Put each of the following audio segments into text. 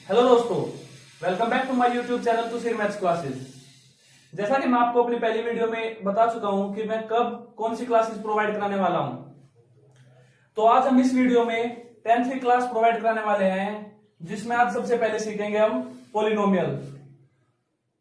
Hello दोस्तों, welcome back to my YouTube channel to see maths classes. जैसा कि मैं आपको अपनी पहली वीडियो में बता चुका हूं कि मैं कब कौन सी क्लासेस प्रोवाइड कराने वाला हूं, तो आज हम इस वीडियो में 10th की क्लास प्रोवाइड कराने वाले हैं, जिसमें आज सबसे पहले सीखेंगे हम पॉलिनोमियल।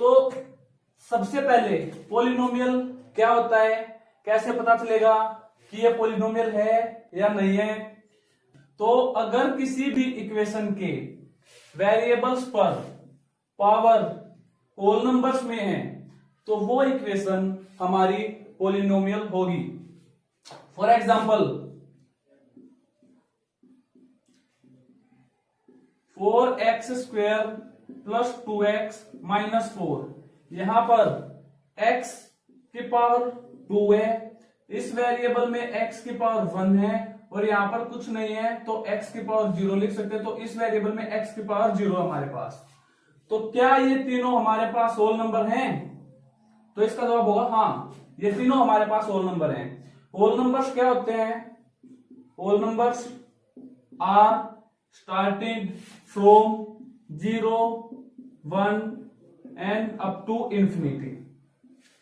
तो सबसे पहले पॉलिनोमियल क्या होता है, कैसे पता चलेगा कि ये पॉलिनोमियल है या नहीं है। तो अगर किसी भी इक्वेशन के वेरिएबल्स पर पावर होल नंबर्स में है तो वो इक्वेशन हमारी पॉलिनोमियल होगी। For example 4x² plus 2x minus 4, यहां पर x की पावर 2 है, इस वेरिएबल में x की पावर 1 है और यहां पर कुछ नहीं है तो x की पावर 0 लिख सकते हैं। तो इस वेरिएबल में x की पावर 0 हमारे पास। तो क्या ये तीनों हमारे पास होल नंबर हैं? तो इसका जवाब होगा हाँ, ये तीनों हमारे पास होल नंबर हैं। होल नंबर्स क्या होते हैं? Whole numbers are starting from 0, 1 and up to infinity,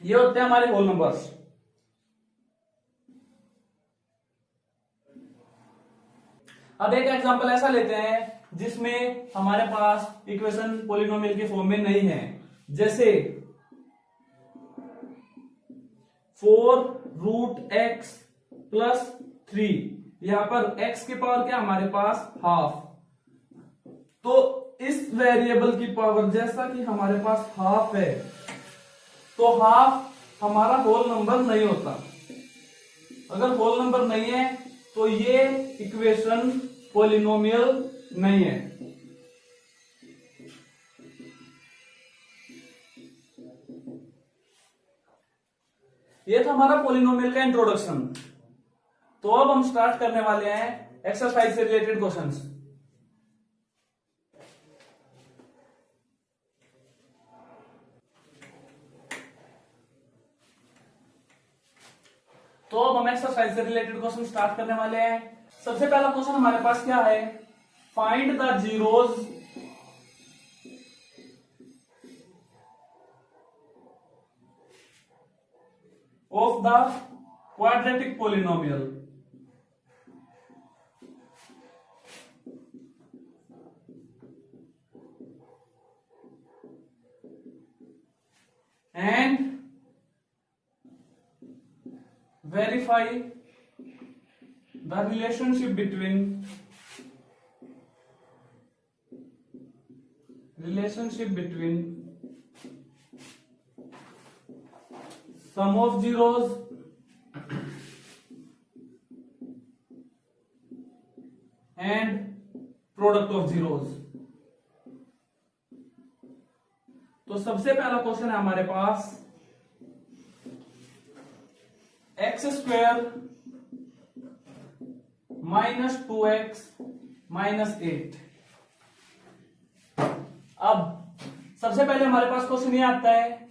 ये होते हैं हमारे होल नंबर्स। अब एक एग्जांपल ऐसा लेते हैं जिसमें हमारे पास इक्वेशन पॉलिनोमियल के फॉर्म में नहीं है, जैसे 4√x प्लस 3, यहां पर x की पावर क्या हमारे पास हाफ। तो इस वेरिएबल की पावर जैसा कि हमारे पास हाफ है तो हाफ हमारा होल नंबर नहीं होता। अगर होल नंबर नहीं है तो ये इक्वेशन पॉलिनोमियल नहीं है। ये था हमारा पॉलिनोमियल का इंट्रोडक्शन। तो अब हम स्टार्ट करने वाले हैं एक्सरसाइज से रिलेटेड क्वेश्चंस। तो अब हम एक्सरसाइज से रिलेटेड क्वेश्चन स्टार्ट करने वाले हैं। सबसे पहला क्वेश्चन हमारे पास क्या है? Find the zeros of the quadratic polynomial and verify the relationship between sum of zeros and product of zeros। तो सबसे पहला क्वेश्चन है हमारे पास x² माइनस 2x माइनस 8। अब सबसे पहले हमारे पास क्वेश्चन ये आता है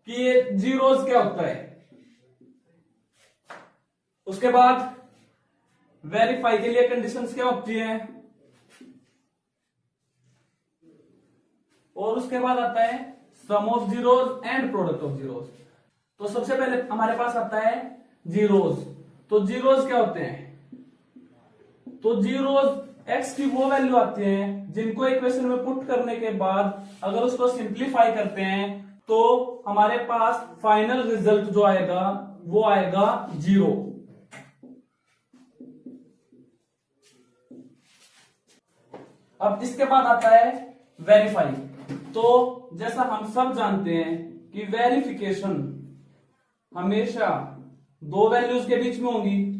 कि ये जीरोज क्या होता है। उसके बाद वेरीफाई के लिए कंडीशंस क्या होती हैं, और उसके बाद आता है sum of zeros and product of zeros. तो सबसे पहले हमारे पास आता है जीरोज। तो जीरोज क्या होते हैं? तो जीरोज एक्स की वो वैल्यू आती हैं जिनको इक्वेशन में पुट करने के बाद अगर उसको सिंप्लीफाई करते हैं तो हमारे पास फाइनल रिजल्ट जो आएगा वो आएगा 0। अब इसके बाद आता है वेरीफाई। तो जैसा हम सब जानते हैं कि वेरिफिकेशन हमेशा दो वैल्यूज के बीच में होगी।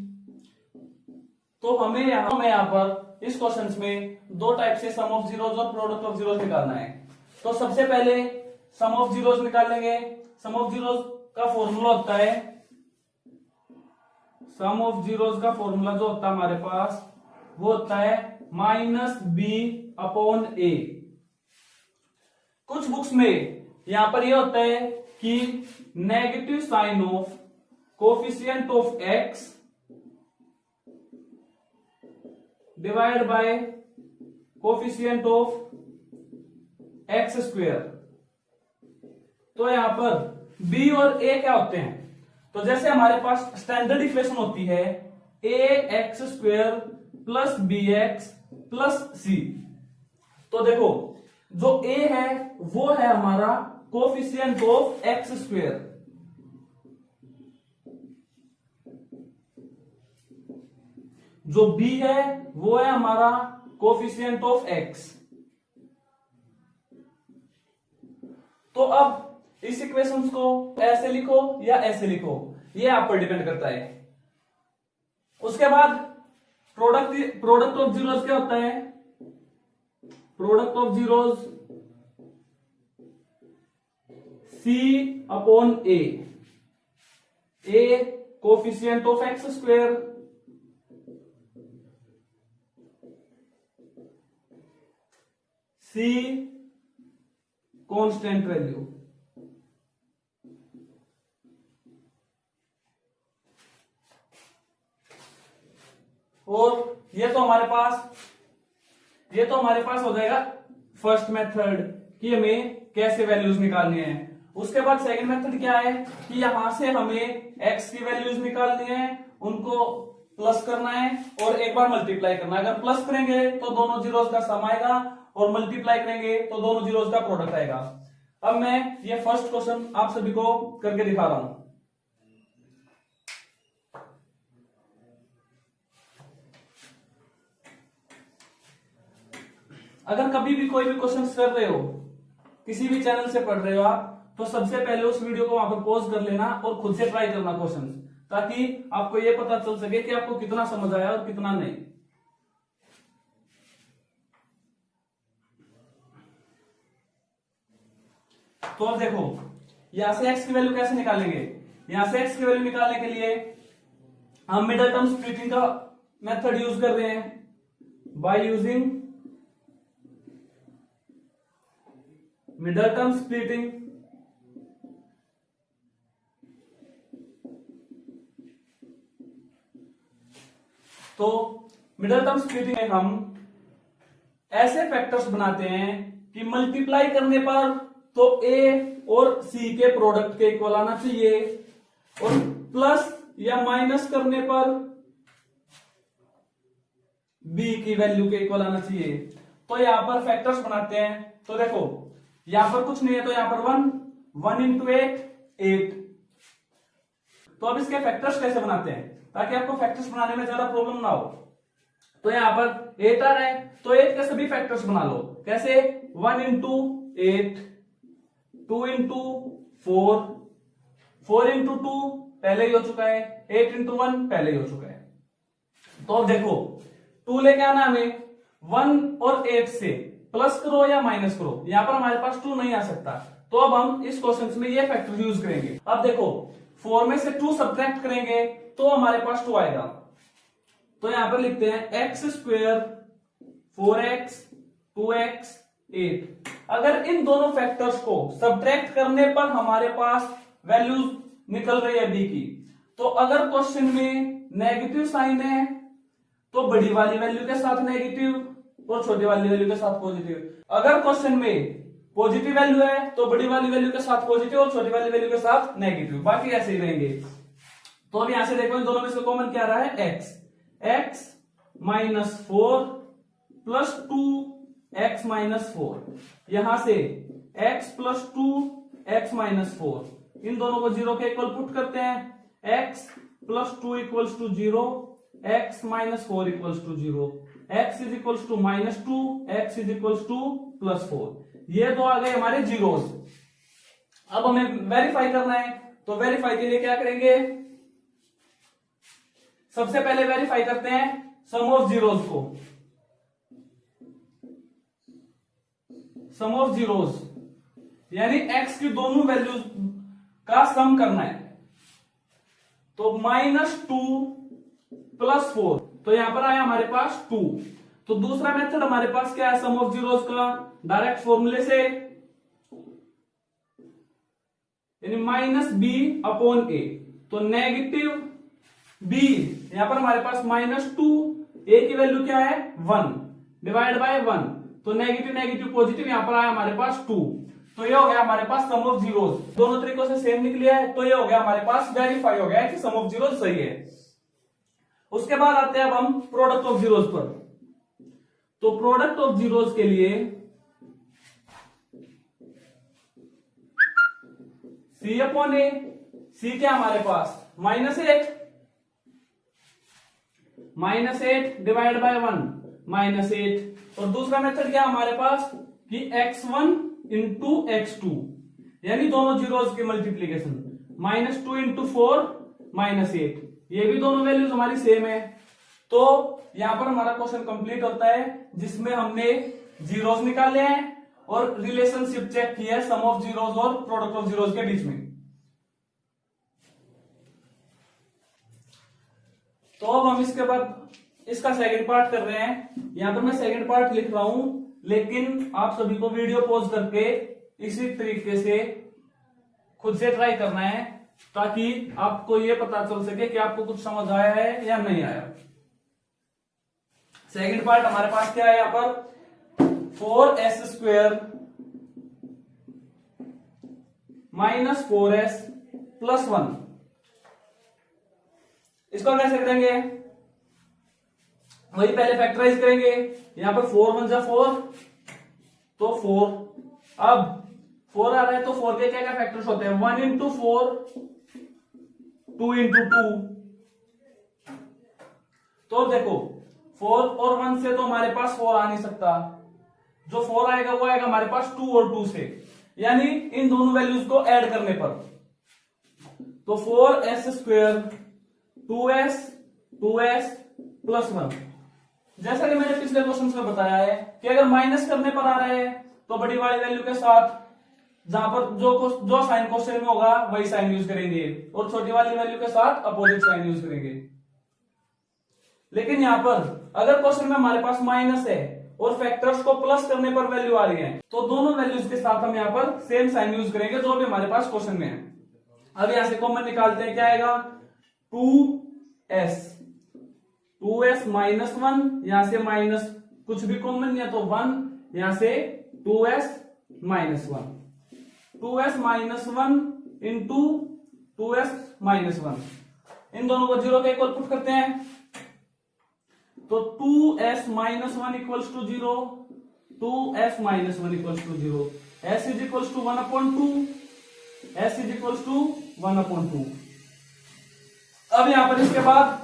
तो हमें यहां पर इस क्वेश्चन में दो टाइप से सम ऑफ जीरोज और प्रोडक्ट ऑफ जीरोज निकालना है। तो सबसे पहले सम ऑफ जीरोज निकालेंगे। सम ऑफ जीरोज का फॉर्मूला होता है, सम ऑफ जीरोज का फॉर्मूला जो होता है हमारे पास वो होता है -b/a। कुछ बुक्स में यहां पर यह होता है कि negative sign of coefficient of x divide by coefficient of x square. तो यहां पर b और a क्या होते हैं? तो जैसे हमारे पास स्टैंडर्ड इक्वेशन होती है a x square plus b x plus c. तो देखो जो a है वो है हमारा कोफिशिएंट ऑफ एक्स स्क्वेयर, जो b है वो है हमारा कोफिशिएंट ऑफ x। तो अब इस इक्वेशंस को ऐसे लिखो या ऐसे लिखो, ये आप पर डिपेंड करता है। उसके बाद प्रोडक्ट ऑफ जीरोस क्या होता है? Product of zeros c upon a, coefficient of x square, c constant value. और ये तो हमारे पास हो जाएगा फर्स्ट मेथड कि हमें कैसे वैल्यूज निकालनी है। उसके बाद सेकंड मेथड क्या है कि यहां से हमें x की वैल्यूज निकालनी है, उनको प्लस करना है और एक बार मल्टीप्लाई करना है। अगर प्लस करेंगे तो दोनों जीरोस का सम आएगा और मल्टीप्लाई करेंगे तो दोनों जीरोस का प्रोडक्ट आएगा। अब मैं ये फर्स्ट क्वेश्चन आप सभी को करके दिखा रहा हूं। अगर कभी भी कोई भी क्वेश्चन कर रहे हो, किसी भी चैनल से पढ़ रहे हो आप, तो सबसे पहले उस वीडियो को वहां पर पॉज कर लेना और खुद से ट्राई करना क्वेश्चन, ताकि आपको यह पता चल सके कि आपको कितना समझ आया और कितना नहीं। तो अब देखो यहां से x की वैल्यू कैसे निकालेंगे? यहां से x की वैल्यू निकालने के लिए हम मिडल टर्म स्प्लिटिंग का मेथड यूज कर रहे हैं by using middle term splitting. तो मिडल टर्म स्प्लिटिंग में हम ऐसे फैक्टर्स बनाते हैं कि मल्टीप्लाई करने पर तो a और c के प्रोडक्ट के इक्वल आना चाहिए और प्लस या माइनस करने पर b की वैल्यू के इक्वल आना चाहिए। तो यहां पर फैक्टर्स बनाते हैं। तो देखो यहां पर कुछ नहीं है, तो यहां पर 1 इंटू 8। तो अब इसके फैक्टर्स कैसे बनाते हैं ताकि आपको फैक्टर्स बनाने में ज्यादा प्रॉब्लम ना हो? तो यहां पर 8 आ रहा है तो 8 के सभी फैक्टर्स बना लो। कैसे? 1 इंटू 8, 2 इंटू 4, 4 इंटू 2 पहले ही हो चुका है, 8 इंटू 1 पहले ही हो चुका है। तो अब देखो 2 लेके आना हमें, 1 और 8 से प्लस करो या माइनस करो। यहां पर हमारे पास 2 नहीं आ सकता, तो अब हम इस क्वेश्चन में ये फैक्टर यूज करेंगे। अब देखो 4 में से 2 सब्ट्रैक्ट करेंगे तो हमारे पास 2 आएगा। तो यहां पर लिखते हैं एक्स स्क्वेयर 4x 2x 8। अगर इन दोनों फैक्टर्स को सब्ट्रैक्ट करने पर हमारे पास वैल्यूज निकल रही है b की, तो अगर क्वेश्चन में नेगेटिव साइन है तो बड़ी वाली वैल्यू के साथ नेगेटिव और छोटी वाली वैल्यू के साथ पॉजिटिव। अगर क्वेश्चन में पॉजिटिव वैल्यू है तो बड़ी वाली वैल्यू के साथ पॉजिटिव और छोटी वाली वैल्यू के साथ नेगेटिव, बाकी ऐसे ही रहेंगे। तो अब यहां से देखो इन दोनों में से कॉमन क्या रहा है? x minus 4 plus 2x minus 4। यहां से x प्लस 2x माइनस 4 इन दोनों को जीरो के इक्वल पुट करते हैं। x plus 2 equals to 0, x minus 4 equals to 0, x is equals to minus 2, x is equals to plus 4। ये दो आ गए हमारे जीरोस। अब हमें वेरीफाई करना है, तो वेरीफाई के लिए क्या करेंगे? सबसे पहले वेरीफाई करते हैं सम ऑफ जीरोस को। सम ऑफ जीरोस यानी x की दोनों वैल्यूज का सम करना है। तो -2 प्लस 4, तो यहां पर आया हमारे पास 2। तो दूसरा मेथड हमारे पास क्या है सम ऑफ जीरोस का? डायरेक्ट फॉर्मूले से, यानी -b अपॉन a। तो नेगेटिव b, यहां पर हमारे पास -2, a की वैल्यू क्या है 1 डिवाइड बाय 1। तो नेगेटिव नेगेटिव पॉजिटिव यहां पर आया हमारे पास 2, तो ये हो गया हमारे पास सम ऑफ जीरोस। दोनों तरीकों से सेम निकली है, तो ये हो गया हमारे पास वेरीफाई हो गया कि सम ऑफ जीरोस सही है। उसके बाद आते हैं अब हम प्रोडक्ट ऑफ जीरोस पर। तो प्रोडक्ट ऑफ जीरोस के लिए सी अपॉन ए, सी क्या हमारे पास -8 डिवाइड बाय 1 -8, और दूसरा मेथड क्या हमारे पास कि x1 इंटू x2, यानी दोनों जीरोस की मल्टीप्लीकेशन, -2 इंटू 4 -8, ये भी दोनों वैल्यूज हमारी सेम है। तो यहां पर हमारा क्वेश्चन कंप्लीट होता है जिसमें हमने जीरोस निकाले हैं और रिलेशनशिप चेक की है सम ऑफ जीरोस और प्रोडक्ट ऑफ जीरोस के बीच में। तो अब हम इसके बाद इसका सेकंड पार्ट कर रहे हैं। यहां पर मैं सेकंड पार्ट लिख रहा हूं, लेकिन आप सभी को वीडियो पॉज करके इसी तरीके से खुद से ट्राई करना है ताकि आपको ये पता चल सके कि आपको कुछ समझ आया है या नहीं आया। सेकंड पार्ट हमारे पास क्या है, यहां पर 4s² - 4s + 1, इसको कैसे करेंगे, वही पहले फैक्टराइज करेंगे। यहां पर 4 1 जा 4, तो 4, अब 4 आ रहा है तो 4 के क्या क्या फैक्टर्स होते हैं, 1 इंटू 4, 2 इंटू 2। तो देखो 4 और 1 से तो हमारे पास 4 आ नहीं सकता, जो 4 आएगा वो आएगा हमारे पास 2 और 2 से, यानी इन दोनों वैल्यूज को ऐड करने पर। तो 4s² 2s + 1, जैसा कि मैंने पिछले क्वेश्चन में बताया है कि अगर माइनस करने पर आ रहा है तो बड़ी वाली वैल्यू के साथ जहां पर जो साइन क्वेश्चन में होगा वही साइन यूज करेंगे, और छोटी वाली वैल्यू के साथ अपोजिट साइन यूज करेंगे। लेकिन यहां पर अगर क्वेश्चन में हमारे पास माइनस है और फैक्टर्स को प्लस करने पर वैल्यू आ रही है, तो दोनों वैल्यूज के साथ हम यहां पर सेम साइन यूज करेंगे जो भी हमारे पास क्वेश्चन में है। अब यहां से कॉमन निकालते हैं, क्या आएगा 2s -1, यहां से माइनस कुछ भी कॉमन नहीं है तो 1, यहां से 2s -1, 2s -1 इंटू 2s -1, इन दोनों को जीरो के इक्वल पुट करते हैं, तो 2s -1 equals to 0, 2s -1 equals to 0, s is equals to 1/2, s is equals to 1/2। अब यहां पर इसके बाद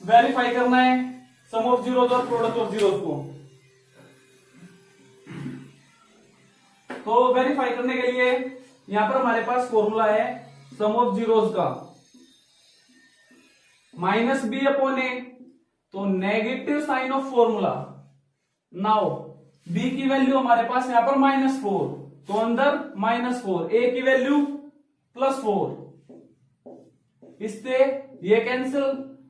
वेरीफाई करना है सम ऑफ जीरोस और प्रोडक्ट ऑफ जीरोस को। तो वेरीफाई करने के लिए यहां पर हमारे पास फॉर्मूला है सम ऑफ जीरोस का -b/a, तो negative sign of formula. Now b की वैल्यू हमारे पास यहां पर -4, तो अंदर -4, a की वैल्यू +4, इससे ये कैंसिल,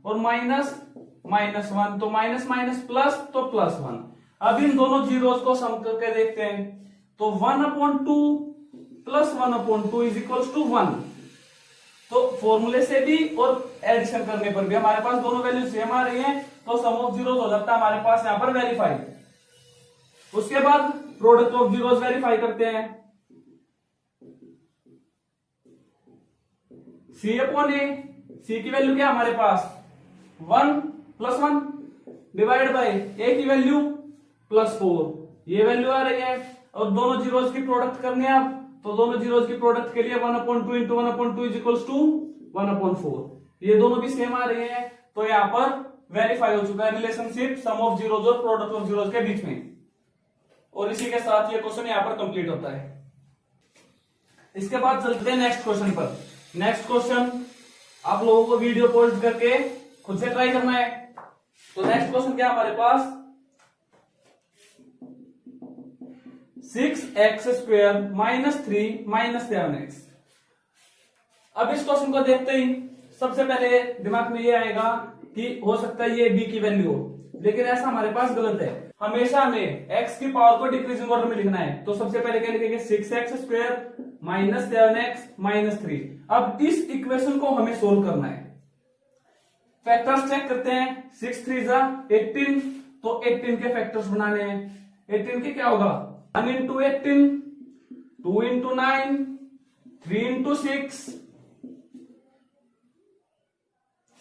और -1, तो माइनस माइनस प्लस, तो +1। अब इन दोनों जीरोस को सम करके देखते हैं, तो 1/2 + 1/2 इज इक्वल्स टू 1। तो फॉर्मूले से भी और एडिशन करने पर भी हमारे पास दोनों वैल्यू सेम आ रही हैं, तो सम ऑफ जीरोस हो जाता है हमारे पास यहां पर वेरीफाई। उसके बाद प्रोडक्ट ऑफ जीरोस वेरीफाई करते हैं। C/A, C की वैल्यू क्या हमारे पास 1 + 1 डिवाइड बाय a की वैल्यू +4, ये वैल्यू आ रही है, और दोनों जीरोस की प्रोडक्ट करनी है अब, तो दोनों जीरोस की प्रोडक्ट के लिए 1/2 इंटू 1/2 इज इक्वल्स टू 1/4, ये दोनों भी सेम आ रही है, तो यहां पर वेरीफाई हो चुका है रिलेशनशिप सम ऑफ जीरोस और प्रोडक्ट ऑफ जीरोस के बीच में। और इसी के साथ ये क्वेश्चन यहां पर कंप्लीट होता है। इसके बाद चलते हैं नेक्स्ट क्वेश्चन पर। नेक्स्ट क्वेश्चन आप लोगों को वीडियो पॉज करके खुद से ट्राई करना है। तो नेक्स्ट क्वेश्चन क्या हमारे पास 6x² - 3 - 7x। अब इस क्वेश्चन को देखते ही सबसे पहले दिमाग में ये आएगा कि हो सकता है ये b की वैल्यू हो, लेकिन ऐसा हमारे पास गलत है। हमेशा हमें x की पावर को डिक्रीजिंग ऑर्डर में लिखना है, तो सबसे पहले क्या लिखेंगे 6x² - 7x - 3। अब इस इक्वेशन को हमें सोल्व करना है। फैक्टर्स चेक करते हैं, 6 3 जा 18, तो 18 के फैक्टर्स बनाने हैं। 18 की क्या होगा 1 इंटू 18, 2 इंटू 9, 3 इंटू 6,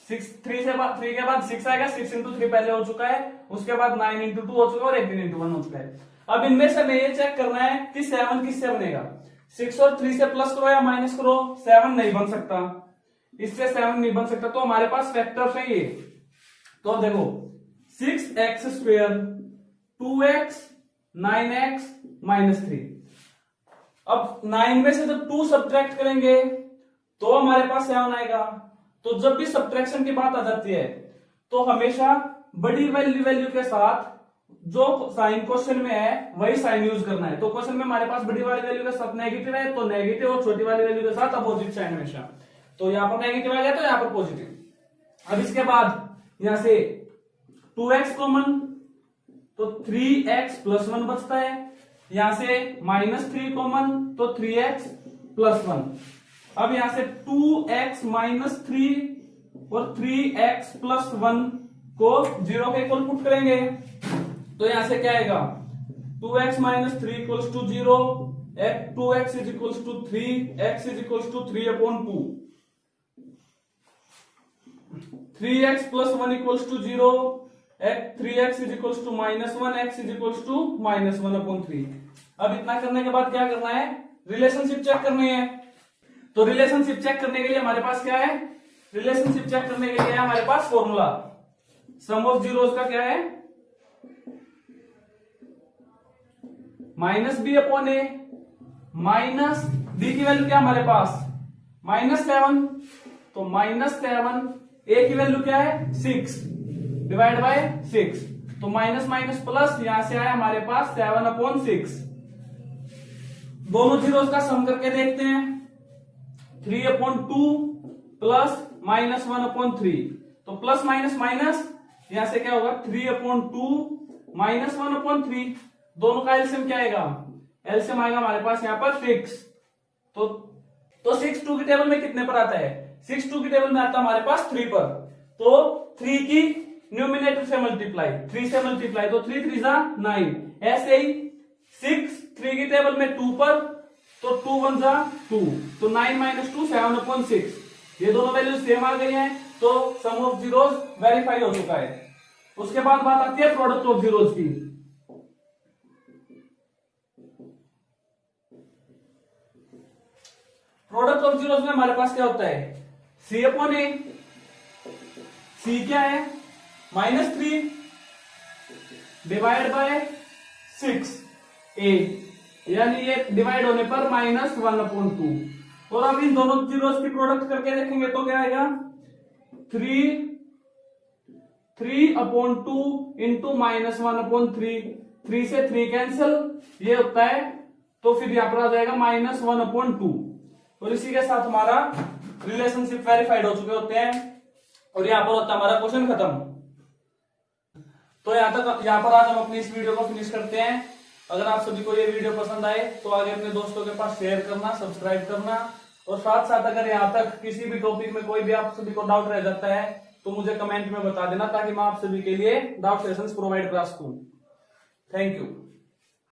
3 के बाद 6 आएगा, 6 इंटू 3 पहले हो चुका है, उसके बाद 9 इंटू 2 हो चुका है और 18 इंटू 1 हो चुका है। अब इनमें से हमें ये चेक करना है कि 7 किससे बनेगा। 6 और 3 से प्लस करो या माइनस करो, 7 नहीं बन सकता, इससे 7 नहीं बन सकता, तो हमारे पास फैक्टर्स है ये। तो देखो 6x square, 2x, 9x minus 3। अब 9 में से जब 2 सब्ट्रैक्ट करेंगे तो हमारे पास 7 आएगा। तो जब भी सब्ट्रैक्शन की बात आ जाती है तो हमेशा बड़ी वैल्यू के साथ जो साइन क्वेश्चन में है वही साइन यूज करना है। तो क्वेश्चन में हमारे पास बड़ी वाली वैल्यू के साथ नेगेटिव है तो नेगेटिव, और छोटी वाली वैल्यू के साथ अपोजिट साइन हमेशा। तो यहां पर नेगेटिव आ गया तो यहां पर पॉजिटिव। अब इसके बाद यहां से 2x कॉमन, तो 3x प्लस 1 बचता है। यहां से -3 कॉमन, तो 3x प्लस 1। अब यहां से 2x माइनस 3 और 3x प्लस 1 को 0 के इक्वल पुट करेंगे तो यहां से क्या आएगा 2x minus 3 equals to 0, 2x is equals to 3, x is equals to 3/2, 3x plus 1 equals to 0, 3x is equals to -1, x is equals to -1/3। अब इतना करने के बाद क्या करना है, रिलेशनशिप चेक करनी है। तो रिलेशनशिप चेक करने के लिए हमारे पास क्या है, रिलेशनशिप चेक करने के लिए हमारे पास फॉर्मूला सम ऑफ जीरोस का क्या है -b/a, माइनस b की वैल्यू क्या हमारे पास -7, तो -7, a की वैल्यू क्या है 6 डिवाइड बाय 6, तो माइनस माइनस प्लस, यहां से आया हमारे पास 7/6। दोनों जीरोस का सम करके देखते हैं, 3/2 प्लस -1/3, तो प्लस माइनस माइनस, यहां से क्या होगा 3/2 -1/3, दोनों का एलसीएम क्या आएगा, एलसीएम आएगा हमारे पास यहाँ पर 6। तो 6 2 की टेबल में कितने पर आता है, 6 2 की टेबल में आता है हमारे पास 3 पर, तो 3 की न्यूमिनेटर से मल्टीप्लाई, 3 से मल्टीप्लाई, तो 3 3 9। ऐसे ही 6 3 की टेबल में 2 पर, तो 2 1 2, तो 9 - 2 7/6। ये दोनों वैल्यू सेम आ गई हैं, तो सम ऑफ जीरोस वेरीफाई हो चुका है। उसके बाद बात आती है प्रोडक्ट ऑफ जीरोस की। प्रोडक्ट ऑफ जीरोस में हमारे पास क्या होता है, C/A, C क्या है -3 डिवाइड बाय 6a, यानी ये डिवाइड होने पर -1/2। और अब इन दोनों जीरोस की प्रोडक्ट करके देखेंगे तो क्या आएगा 3/2 इंटू -1/3, 3 से 3 कैंसिल, ये होता है, तो फिर यहां पर आ जाएगा -1/2। और इसी के साथ हमारा रिलेशनशिप वेरीफाइड हो चुके होते हैं और यहां पर होता है हमारा क्वेश्चन खत्म। तो यहां पर आज हम अपनी इस वीडियो को फिनिश करते हैं। अगर आप सभी को ये वीडियो पसंद आए तो आगे अपने दोस्तों के पास शेयर करना, सब्सक्राइब करना, और साथ साथ अगर यहाँ तक किसी भी टॉपिक में कोई भी आप सभी को डाउट रह जाता है तो मुझे कमेंट में बता देना, ताकि मैं आप सभी के लिए डाउट सेशंस प्रोवाइड करा सकूं। Thank you.